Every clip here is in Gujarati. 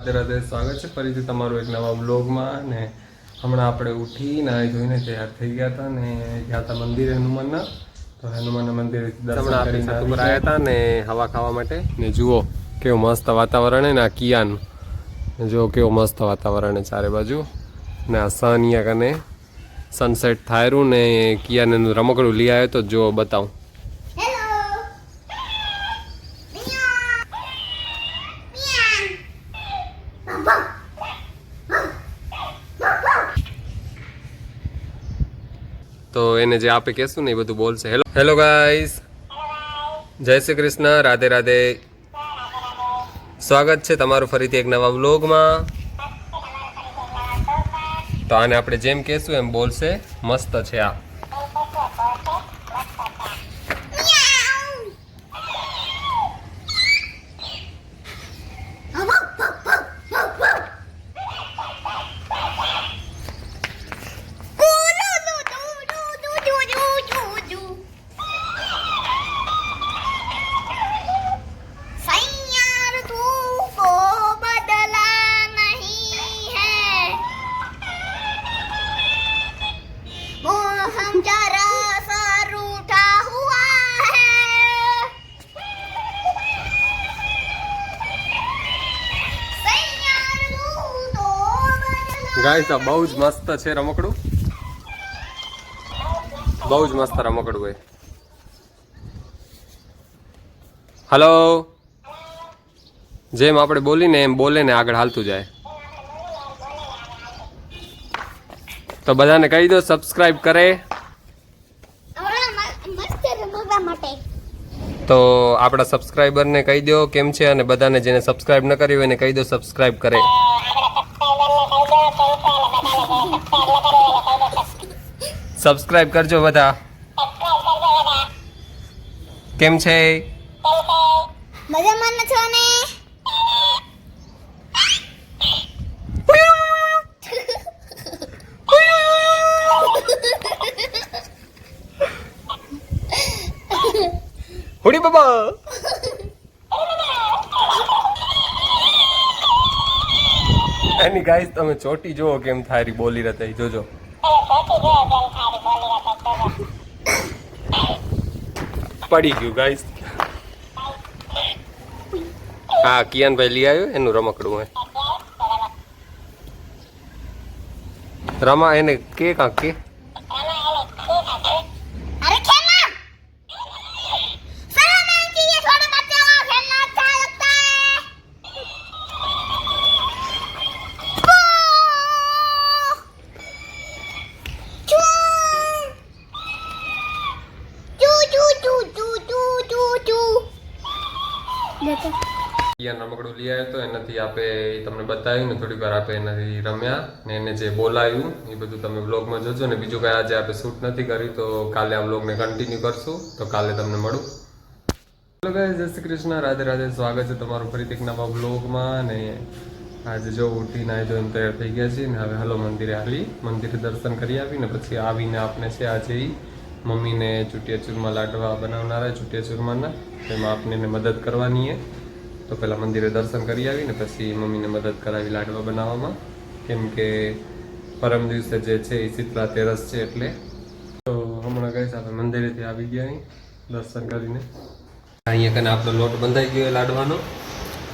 રાધે રાધે, સ્વાગત છે ફરીથી તમારું એક નવા વ્લોગમાં. ને હમણાં આપણે ઉઠી નાહી ધોઈને તૈયાર થઈ ગયા હતા ને ગયા હતા મંદિરે હનુમાનના. તો હનુમાનના મંદિરે દર્શન કરીને આવ્યા હતા ને હવા ખાવા માટે. ને જુઓ કેવું મસ્ત વાતાવરણ છે ને આ કિયાનું. જુઓ કેવું મસ્ત વાતાવરણ છે ચારે બાજુ. ને આ સન અહીંયા કને સનસેટ થાયરું ને કિયાને રમકડું લઈ આવ્યો તો જો બતાવું. તો એને જે આપે કહેશું ને એ બધું બોલશે. હેલો ગાઈસ, જય શ્રી કૃષ્ણ, રાધે રાધે. સ્વાગત છે તમારું ફરીથી એક નવા વ્લોગમાં. તો આને આપણે જેમ કહેશું એમ બોલશે. મસ્ત છે આ. ગાઈસ, આ બહુ જ મસ્ત છે રમકડું. બહુ જ મસ્ત રમકડું હોય. હલો, જેમ આપણે બોલીને એમ બોલે ને આગળ હાલતું જાય. તો બધાને કહી દો સબસ્ક્રાઇબ કરે. તો આપણા સબસ્ક્રાઇબરને કહી દો કેમ છે, અને બધાને જેને સબસ્ક્રાઇબ ન કર્યું એને કહી દો સબસ્ક્રાઇબ કરે. સબસ્ક્રાઇબ કરજો બધા. કેમ છે? મજામાં છો ને? હુડી બાબા. એની ગાઈસ તમે ચોટી જુઓ કેમ થારી બોલી રહી. જોજો પડી ગયું ગાઈસ. હા, કિયાનભાઈ લઈ આવ્યો એનું રમકડું હે. રમા એને કે કાંક કે રમકડું લઈ આવ્યો તો એનાથી આપે તમને બતાવ્યું ને થોડીક વાર આપે એનાથી રમ્યા ને એને જે બોલાવ્યું એ બધું તમે વ્લોગમાં જોજો. ને બીજું કાંઈ આજે આપણે શૂટ નથી કર્યું તો કાલે આ વ્લોગને કન્ટિન્યુ કરશું. તો કાલે તમને મળું. હેલો ગાઈસ, જય શ્રી કૃષ્ણ, રાધે રાધે. સ્વાગત છે તમારું ફરીથી એક નવા વ્લોગમાં. ને આજે જો ઉઠી નાહી ધોઈને તૈયાર થઈ ગયા છીએ ને હવે હલો મંદિરે હાલી. મંદિરે દર્શન કરી આવીને પછી આવીને આપણે છે આજે મમ્મીને ચૂટિયા ચૂરમા લાડવા બનાવનારા ચૂટિયા ચૂરમાના, તેમાં આપને મદદ કરવાની છે. તો પહેલાં મંદિરે દર્શન કરી આવીને પછી મમ્મીને મદદ કરાવી લાડવા બનાવવામાં, કેમ કે પરમ દિવસે જે છે એ શીતળા તેરસ છે એટલે. તો હમણાં ગઈ આપણે મંદિરેથી આવી ગયા અહીં દર્શન કરીને. અહીંયા કને આપણો લોટ બંધાઈ ગયો લાડવાનો.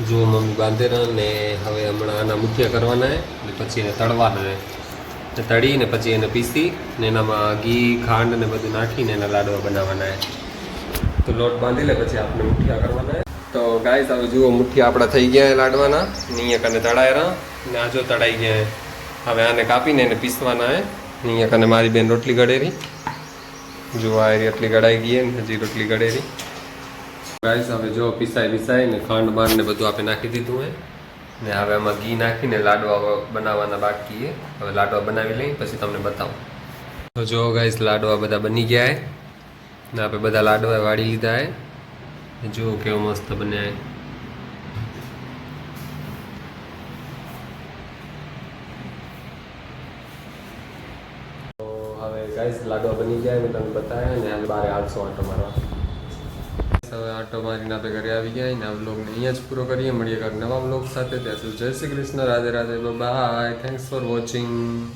જો મમ્મી બાંધેલા ને હવે હમણાં આના મુઠિયા કરવાના છે ને પછી એને તળવાના છે. તળીને પછી એને પીસી ને એનામાં ઘી ખાંડ ને બધું નાખીને એના લાડવા બનાવવાના છે. તો લોટ બાંધી લે પછી આપણે મુઠિયા કરવાના છે. તો ગાઈસ હવે જુઓ મુઠ્ઠી આપણા થઈ ગયા લાડવાના નીયા કને તળાયરા ને આજો તળાઈ ગયા. હવે આને કાપીને એને પીસવાના હે. નીયા કને મારી બેન રોટલી ગળેરી. જો આ એટલી ગળાઈ ગઈ ને હજી રોટલી ગળેરી. ગાઈસ હવે જો પીસાઈ ને ખાંડ બાર ને બધું આપણે નાખી દીધું હે ને હવે આમાં ઘી નાખીને લાડવા બનાવવાના બાકી છે. હવે લાડવા બનાવી લઈ પછી તમને બતાવું. તો જો ગાઈસ લાડવા બધા બની ગયા હે ને આપણે બધા લાડવા વાળી લીધા હે. જો કેવો મસ્ત બન્યા. ગાઈસ લાડવા બની ગયા મેં તમને બતાવ્યા ને હવે બારે 800 આટો મારવા. હવે આટો મારીને આપણે ઘરે આવી ગયા ને આ વ્લોગને અહીંયા જ પૂરો કરીએ. મળીએ કાંઈક નવા વ્લોગ સાથે. ત્યાં સુધી જય Shri Krishna, Radhe Radhe, bye. Thanks for watching.